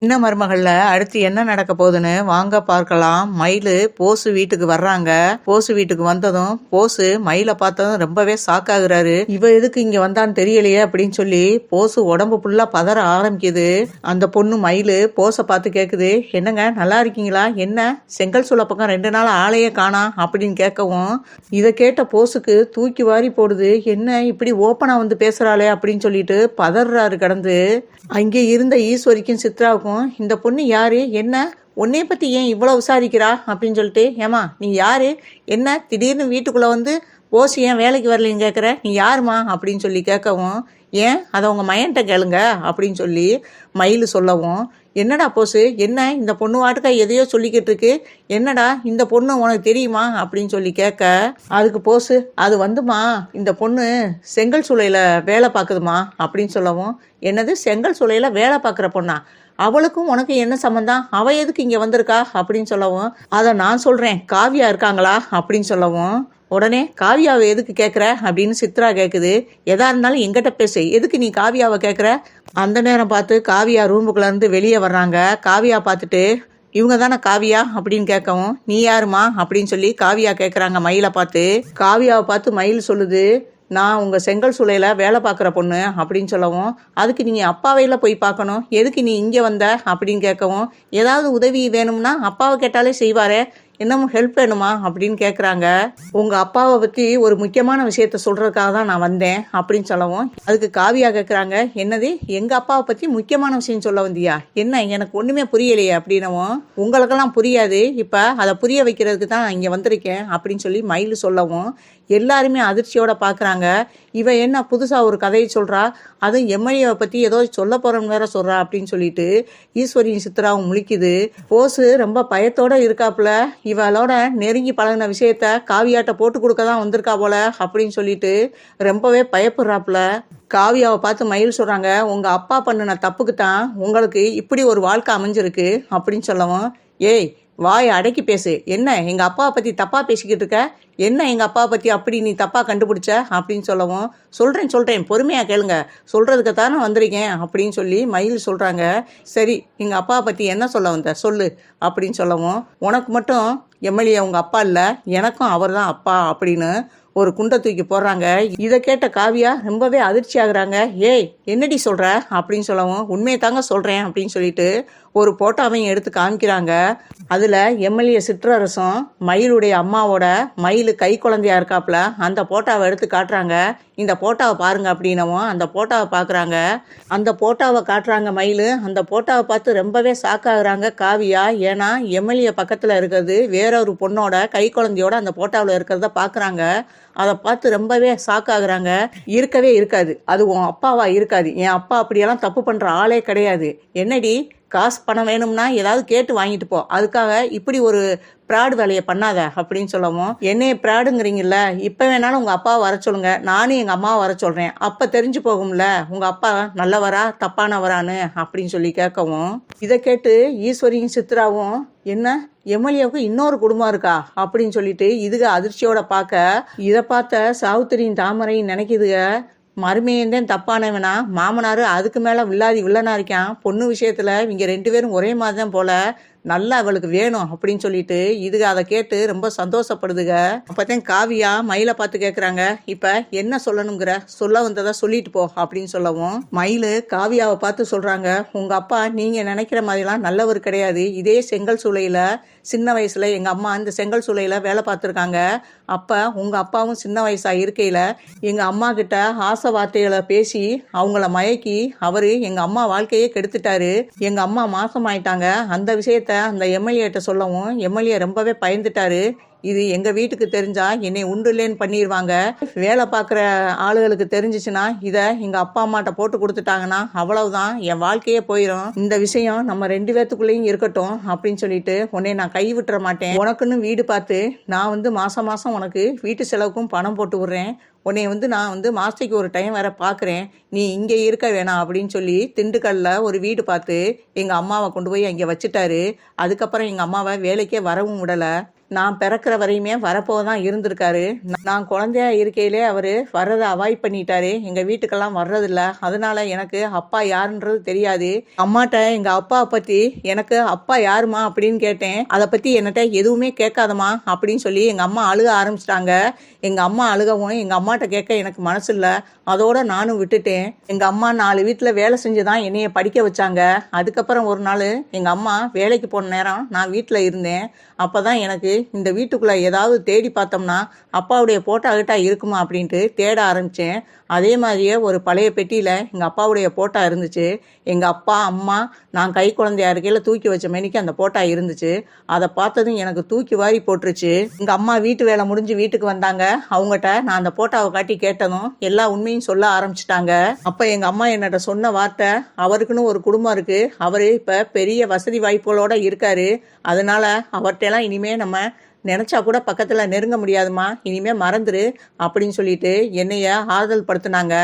சின்ன மருமகள்ல அடுத்து என்ன நடக்க போகுதுன்னு வாங்க பார்க்கலாம். மயிலு போசு வீட்டுக்கு வர்றாங்க. போசு வீட்டுக்கு வந்ததும் போசு மயிலை பார்த்ததும் ரொம்பவே ஷாக் ஆகுறாரு. இவ எதுக்கு இங்க வந்தான்னு தெரியலையே அப்படின்னு சொல்லி போசு உடம்பு ஃபுல்லா பதற ஆரம்பிக்குது. அந்த பொண்ணு மயிலு போச பார்த்து கேக்குது, என்னங்க நல்லா இருக்கீங்களா, என்ன செங்கல் சூளை பக்கம் 2 நாள் ஆளையே காணா அப்படின்னு கேட்கவும், இதை கேட்ட போசுக்கு தூக்கி வாரி போடுது. என்ன இப்படி ஓப்பனா வந்து பேசுறாளே அப்படின்னு சொல்லிட்டு பதறாரு கடந்து. அங்கே இருந்த ஈஸ்வரிக்கும் சித்ராவுக்கும், இந்த பொண்ணு யாரு, என்ன உன்னைய பத்தி ஏன் இவ்வளவு விசாரிக்கிறா அப்படின்னு சொல்லிட்டு, ஏமா நீ யாரு, என்ன திடீர்னு வீட்டுக்குள்ள வந்து போஸ் ஏன் வேலைக்கு வரலன்னு கேட்குற, நீ யாருமா அப்படின்னு சொல்லி கேட்கவும், ஏன் அதை உங்க மயன்ட்ட கேளுங்க அப்படின்னு சொல்லி மயில் சொல்லவும், என்னடா போசு, என்ன இந்த பொண்ணு வாட்டுக்கா எதையோ சொல்லிக்கிட்டு இருக்கு, என்னடா இந்த பொண்ணு உனக்கு தெரியுமா அப்படின்னு சொல்லி கேட்க, அதுக்கு போசு, அது வந்துமா இந்த பொண்ணு செங்கல் சூளையில வேலை பார்க்குதுமா அப்படின்னு சொல்லவும், என்னது செங்கல் சூளையில வேலை பார்க்குற பொண்ணா, அவளுக்கும் உனக்கு என்ன சம்மந்தம், அவ எதுக்கு இங்க வந்திருக்கா அப்படின்னு சொல்லவும், அதை நான் சொல்றேன், காவியா இருக்காங்களா அப்படின்னு சொல்லவும், உடனே காவியாவை எதுக்கு கேட்குற அப்படின்னு சித்ரா கேட்குது. எதா இருந்தாலும் எங்கிட்ட பேசு, எதுக்கு நீ காவியாவை கேட்குற. அந்த நேரம் பார்த்து காவியா ரூமுக்குள்ள இருந்து வெளியே வர்றாங்க. காவியா பார்த்துட்டு, இவங்க தானே காவியா அப்படின்னு கேட்கவும், நீ யாருமா அப்படின்னு சொல்லி காவியா கேட்குறாங்க மயிலை பார்த்து. காவியாவை பார்த்து மயில் சொல்லுது, நான் உங்கள் செங்கல் சூளையில வேலை பார்க்குற பொண்ணு அப்படின்னு சொல்லவும், அதுக்கு நீங்கள் அப்பாவையில் போய் பார்க்கணும், எதுக்கு நீ இங்கே வந்த அப்படின்னு கேட்கவும், ஏதாவது உதவி வேணும்னா அப்பாவை கேட்டாலே செய்வாரே, இன்னமும் ஹெல்ப் வேணுமா அப்படின்னு கேட்குறாங்க. உங்கள் அப்பாவை பற்றி ஒரு முக்கியமான விஷயத்த சொல்கிறதுக்காக தான் நான் வந்தேன் அப்படின்னு சொல்லவும், அதுக்கு காவியா கேட்குறாங்க, என்னது எங்கள் அப்பாவை பற்றி முக்கியமான விஷயம் சொல்ல வந்தியா, என்ன எனக்கு ஒன்றுமே புரியலையே அப்படின்னவும், உங்களுக்கெல்லாம் புரியாது, இப்போ அதை புரிய வைக்கிறதுக்கு தான் நான் இங்கே வந்திருக்கேன் அப்படின்னு சொல்லி மயில் சொல்லவும், எல்லாருமே அதிர்ச்சியோட பார்க்குறாங்க. இவ என்ன புதுசாக ஒரு கதையை சொல்கிறா, அதுவும் எம்எல்ஏவை பற்றி ஏதோ சொல்ல போகிறோன்னு வேற சொல்கிறா அப்படின்னு சொல்லிட்டு ஈஸ்வரியும் சித்ராவும் முழிக்குது. போசு ரொம்ப பயத்தோட இருக்காப்புல, இவளோட நெருங்கி பழகின விஷயத்த காவியாட்ட போட்டு கொடுக்க தான் வந்திருக்கா போல அப்படின்னு சொல்லிட்டு ரொம்பவே பயப்படுறாப்புல. காவியாவை பார்த்து மயில் சொல்கிறாங்க, உங்கள் அப்பா பண்ணின தப்புக்கு தான் உங்களுக்கு இப்படி ஒரு வாழ்க்கை அமைஞ்சிருக்கு அப்படின்னு சொல்லவும், ஏய் வாய் அடக்கி பேசு, என்ன எங்கள் அப்பாவை பற்றி தப்பாக பேசிக்கிட்டு இருக்க, என்ன எங்கள் அப்பாவை பற்றி அப்படி நீ தப்பாக கண்டுபிடிச்ச அப்படின்னு சொல்லவும், சொல்கிறேன் பொறுமையாக கேளுங்க, சொல்கிறதுக்கு தானே வந்திருக்கேன் அப்படின்னு சொல்லி மயில் சொல்கிறாங்க. சரி எங்கள் அப்பாவை பற்றி என்ன சொல்ல வந்த சொல்லு அப்படின்னு சொல்லவும், உனக்கு மட்டும் எம்எல்ஏ உங்கள் அப்பா இல்லை, எனக்கும் அவர் தான் அப்பா அப்படின்னு ஒரு குண்டை தூக்கி போடுறாங்க. இதை கேட்ட காவியா ரொம்பவே அதிர்ச்சி ஆகுறாங்க. ஏய் என்னடி சொல்ற அப்படின்னு சொல்லவும், உண்மையை தாங்க சொல்றேன் அப்படின்னு சொல்லிட்டு ஒரு போட்டோவையும் எடுத்து காமிக்கிறாங்க. அதுல எம்எல்ஏ சிற்றரசும் மயிலுடைய அம்மாவோட, மயில் கை குழந்தையா இருக்காப்புல, அந்த போட்டோவை எடுத்து காட்டுறாங்க. இந்த போட்டோவை பாருங்க அப்படின்னவும் அந்த போட்டோவை பார்க்குறாங்க. அந்த போட்டோவை காட்டுறாங்க மயில். அந்த போட்டோவை பார்த்து ரொம்பவே ஷாக்காகுறாங்க காவியா. ஏன்னா எம்எல்ஏ பக்கத்தில் இருக்கிறது வேற ஒரு பொண்ணோட கை குழந்தையோட அந்த போட்டோவில் இருக்கிறத பார்க்குறாங்க. அதை பார்த்து ரொம்பவே ஷாக்காகுறாங்க. இருக்கவே இருக்காது, அது உன் அப்பாவா இருக்காது, என் அப்பா அப்படியெல்லாம் தப்பு பண்ணுற ஆளே கிடையாது, என்னடி காசு பணம் வேணும்னா ஏதாவது கேட்டு வாங்கிட்டு போ, அதுக்காக இப்படி ஒரு ப்ராடு வேலையை பண்ணாத அப்படின்னு சொல்லவும், என்னைய ப்ராடுங்கிறீங்கல்ல, இப்போ வேணாலும் உங்கள் அப்பாவை வர சொல்லுங்க, நானும் எங்கள் அம்மாவை வர சொல்கிறேன், அப்போ தெரிஞ்சு போகும்ல உங்கள் அப்பா நல்லவரா தப்பானவரான்னு அப்படின்னு சொல்லி கேட்கவும், இதை கேட்டு ஈஸ்வரியும் சித்ராவும், என்ன எம்எல்ஏவுக்கு இன்னொரு குடும்பம் இருக்கா அப்படின்னு சொல்லிட்டு இதுக அதிர்ச்சியோட பார்க்க, இதை பார்த்த சாவுத்திரியும் தாமரையும் நினைக்குதுக, மருமையந்தேன் தப்பானவனா, மாமனார் அதுக்கு மேலே வில்லனா இருக்கான், பொண்ணு விஷயத்தில் இவங்க 2 பேரும் ஒரே மாதிரி தான் போல, நல்லா அவளுக்கு வேணும் அப்படின்னு சொல்லிட்டு இதுக அதை கேட்டு ரொம்ப சந்தோஷப்படுதுக. அப்போதான் காவியா மயிலை பார்த்து கேட்குறாங்க, இப்போ என்ன சொல்லணுங்கிற, சொல்ல வந்ததை சொல்லிட்டு போ அப்படின்னு சொல்லவும், மயில் காவியாவை பார்த்து சொல்கிறாங்க, உங்கள் அப்பா நீங்கள் நினைக்கிற மாதிரிலாம் நல்லவர் கிடையாது, இதே செங்கல் சூளையில் சின்ன வயசுல எங்கள் அம்மா இந்த செங்கல் சூளையில் வேலை பார்த்துருக்காங்க, அப்போ உங்கள் அப்பாவும் சின்ன வயசாக இருக்கையில் எங்கள் அம்மா கிட்ட ஆசை வார்த்தைகளை பேசி அவங்கள மயக்கி அவர் எங்கள் அம்மா வாழ்க்கையே கெடுத்துட்டாரு, எங்கள் அம்மா மாசமாயிட்டாங்க, அந்த விஷயத்த அந்த எம்எல்ஏட்ட சொல்லவும் எம்எல்ஏ ரொம்பவே பயந்துட்டாரு, இது எங்கள் வீட்டுக்கு தெரிஞ்சா என்னை உண்டுலேன்னு பண்ணிடுவாங்க, வேலை பார்க்குற ஆளுகளுக்கு தெரிஞ்சிச்சுன்னா இதை எங்கள் அப்பா அம்மாட்ட போட்டு கொடுத்துட்டாங்கன்னா அவ்வளவுதான், என் வாழ்க்கையே போயிடும், இந்த விஷயம் நம்ம 2 பேர்த்துக்குள்ளேயும் இருக்கட்டும் அப்படின்னு சொல்லிட்டு உன்னை நான் கை விட்டுற மாட்டேன், உனக்குன்னு வீடு பார்த்து நான் மாதம் உனக்கு வீட்டு செலவுக்கும் பணம் போட்டு விட்றேன், உன்னை நான் மாதத்துக்கு ஒரு டைம் வேற பார்க்குறேன், நீ இங்கே இருக்க வேணாம் அப்படின்னு சொல்லி திண்டுக்கல்ல ஒரு வீடு பார்த்து எங்கள் அம்மாவை கொண்டு போய் அங்கே வச்சுட்டாரு. அதுக்கப்புறம் எங்கள் அம்மாவை வேலைக்கே வரவும் விடலை. நான் பிறக்கிற வரையுமே வரப்போதான் இருந்திருக்காரு. நான் குழந்தையா இருக்கையிலே அவரு வர்றதை அவாய்ட் பண்ணிட்டாரு. எங்க வீட்டுக்கெல்லாம் வர்றதில்ல. அதனால எனக்கு அப்பா யாருன்றது தெரியாது. அம்மாட்ட எங்க அப்பா பத்தி எனக்கு அப்பா யாருமா அப்படின்னு கேட்டேன். அதை பத்தி என்கிட்ட எதுவுமே கேட்காதமா அப்படின்னு சொல்லி எங்க அம்மா அழுக ஆரம்பிச்சிட்டாங்க. எங்க அம்மா அழுகவும் எங்க அம்மாட்ட கேட்க எனக்கு மனசு இல்லை. அதோட நானும் விட்டுட்டேன். எங்க அம்மா 4 வீட்டுல வேலை செஞ்சுதான் என்னைய படிக்க வச்சாங்க. அதுக்கப்புறம் ஒரு நாள் எங்க அம்மா வேலைக்கு போன நேரம் நான் வீட்டுல இருந்தேன். அப்பதான் எனக்கு இந்த வீட்டுக்குள்ள ஏதாவது தேடி பார்த்தோம்னா அப்பாவுடைய போட்டோ கிட்டா இருக்குமா அப்படின்ட்டு தேட ஆரம்பிச்சேன். அதே மாதிரியே ஒரு பழைய பெட்டியில எங்க அப்பாவுடைய போட்டோ இருந்துச்சு. எங்க அப்பா அம்மா நான் கை குழந்தையா இருக்கையில தூக்கி வச்ச மேனிக்கு அந்த போட்டோ இருந்துச்சு. அதை பார்த்ததும் எனக்கு தூக்கி வாரி போட்டுருச்சு. எங்க அம்மா வீட்டு வேலை முடிஞ்சு வீட்டுக்கு வந்தாங்க. அவங்ககிட்ட நான் அந்த போட்டோவை காட்டி கேட்டதும் எல்லா உண்மையும் சொல்ல ஆரம்பிச்சிட்டாங்க. அப்ப எங்க அம்மா என்னட்ட சொன்ன வார்த்தை, அவருக்குன்னு ஒரு குடும்பம் இருக்கு, அவரு இப்ப பெரிய வசதி வாய்ப்புகளோட இருக்காரு, அதனால அவர்கிட்ட எல்லாம் இனிமே நம்ம நினைச்சா கூட பக்கத்துல நெருங்க முடியாதுமா, இனிமே மறந்துரு அப்படின்னு சொல்லிட்டு என்னைய ஆறுதல் படுத்தினாங்க.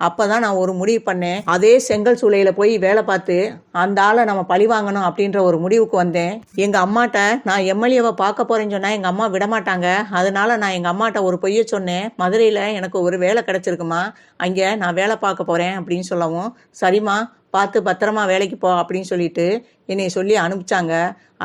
அப்பதான் நான் ஒரு முடிவு பண்ணேன். அதே செங்கல் சூளையில போய் வேலை பார்த்து அந்த ஆளை நம்ம பழி வாங்கணும் அப்படின்ற ஒரு முடிவுக்கு வந்தேன். எங்க அம்மாட்ட நான் எம்எல்ஏவை பார்க்க போறேன்னு சொன்னா எங்க அம்மா விடமாட்டாங்க. அதனால நான் எங்க அம்மாட்ட ஒரு பொய்ய சொன்னேன். மதுரையில எனக்கு ஒரு வேலை கிடைச்சிருக்குமா, அங்க நான் வேலை பார்க்க போறேன் அப்படின்னு சொல்லவும், சரிம்மா பார்த்து பத்திரமா வேலைக்கு போ அப்படின்னு சொல்லிட்டு என்னை சொல்லி அனுப்பிச்சாங்க.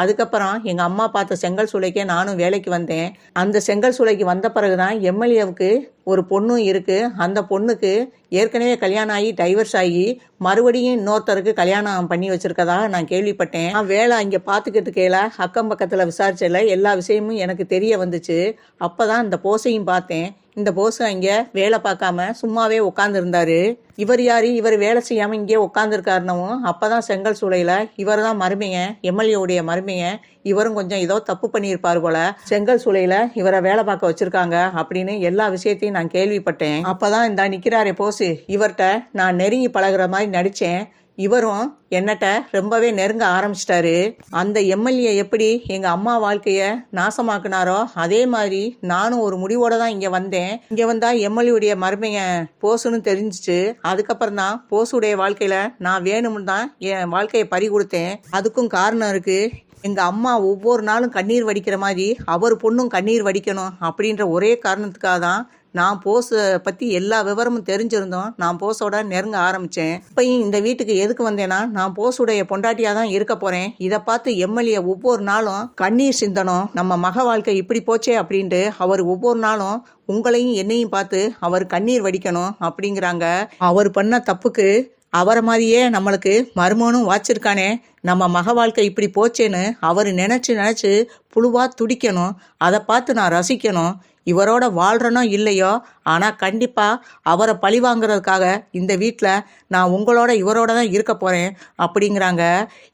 அதுக்கப்புறம் எங்க அம்மா பார்த்த செங்கல் சூளைக்கே நானும் வேலைக்கு வந்தேன். அந்த செங்கல் சூளைக்கு வந்த பிறகுதான் எம்எல்ஏவுக்கு ஒரு பொண்ணும் இருக்கு. அந்த பொண்ணுக்கு ஏற்கனவே கல்யாணம் ஆகி டைவர்ஸ் ஆகி மறுபடியும் இன்னொருத்தருக்கு கல்யாணம் பண்ணி வச்சிருக்கதா நான் கேள்விப்பட்டேன். நான் வேலை அங்கே பார்த்துக்கிட்டு கேள அக்கம் பக்கத்தில் விசாரிச்சல எல்லா விஷயமும் எனக்கு தெரிய வந்துச்சு. அப்பதான் இந்த போஸையும் பார்த்தேன். இந்த போஸ் அங்கே வேலை பார்க்காம சும்மாவே உட்கார்ந்து இருந்தாரு. இவர் யாரு, இவர் வேலை செய்யாம இங்கே உட்காந்துருக்காருனவும் அப்பதான் செங்கல் சூளையில இவர் தான் மருமைங்க, எம்எல்ஏவுடைய மருமைங்க, இவரும் கொஞ்சம் ஏதோ தப்பு பண்ணியிருப்பாரு போல, செங்கல் சூளையில இவரை வேலை பார்க்க வச்சிருக்காங்க அப்படின்னு எல்லா விஷயத்தையும் நான் கேள்விப்பட்டேன். அப்பதான் இந்த நிக்கிறாரே போஸ், இவர்கிட்ட நான் நெருங்கி பழகுற மாதிரி நடிச்சேன். இவரும் என்னட்ட ரொம்பவே நெருங்க ஆரம்பிச்சிட்டாரு. அந்த எம்எல்ஏ எப்படி எங்க அம்மா வாழ்க்கைய நாசமாக்குனாரோ அதே மாதிரி நானும் ஒரு முடிவோட தான் இங்க வந்தேன். இங்க வந்தா எம்எல்ஏடைய மருமைய போசுன்னு தெரிஞ்சிச்சு. அதுக்கப்புறம் தான் போசுடைய வாழ்க்கையில நான் வேணும்னு தான் என் வாழ்க்கையை பறி கொடுத்தேன். அதுக்கும் காரணம் இருக்கு. எங்க அம்மா ஒவ்வொரு நாளும் கண்ணீர் வடிக்கிற மாதிரி அவர் பொண்ணும் கண்ணீர் வடிக்கணும் அப்படின்ற ஒரே காரணத்துக்காக தான் நான் போஸை பற்றி எல்லா விவரமும் தெரிஞ்சிருந்தோம் நான் போஸோட நெருங்க ஆரம்பித்தேன். இப்பயும் இந்த வீட்டுக்கு எதுக்கு வந்தேன்னா நான் போஸுடைய பொண்டாட்டியாக தான் இருக்க போகிறேன். இதை பார்த்து எம்எல்ஏ ஒவ்வொரு நாளும் கண்ணீர் சிந்தனம், நம்ம மக வாழ்க்கை இப்படி போச்சே அப்படின்ட்டு அவர் ஒவ்வொரு நாளும் உங்களையும் என்னையும் பார்த்து அவர் கண்ணீர் வடிக்கணும் அப்படிங்கிறாங்க. அவர் பண்ண தப்புக்கு அவரை மாதிரியே நம்மளுக்கு மருமகனும் வாச்சிருக்கானே, நம்ம மக வாழ்க்கை இப்படி போச்சேன்னு அவர் நினச்சி புழுவா துடிக்கணும். அதை பார்த்து நான் ரசிக்கணும். இவரோட வாழ்றனோ இல்லையோ, ஆனால் கண்டிப்பாக அவரை பழி வாங்குறதுக்காக இந்த வீட்டில் நான் உங்களோட இவரோட தான் இருக்க போகிறேன் அப்படிங்கிறாங்க.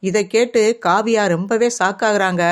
இதை கேட்டு காவியா ரொம்பவே ஷாக்காகிறாங்க.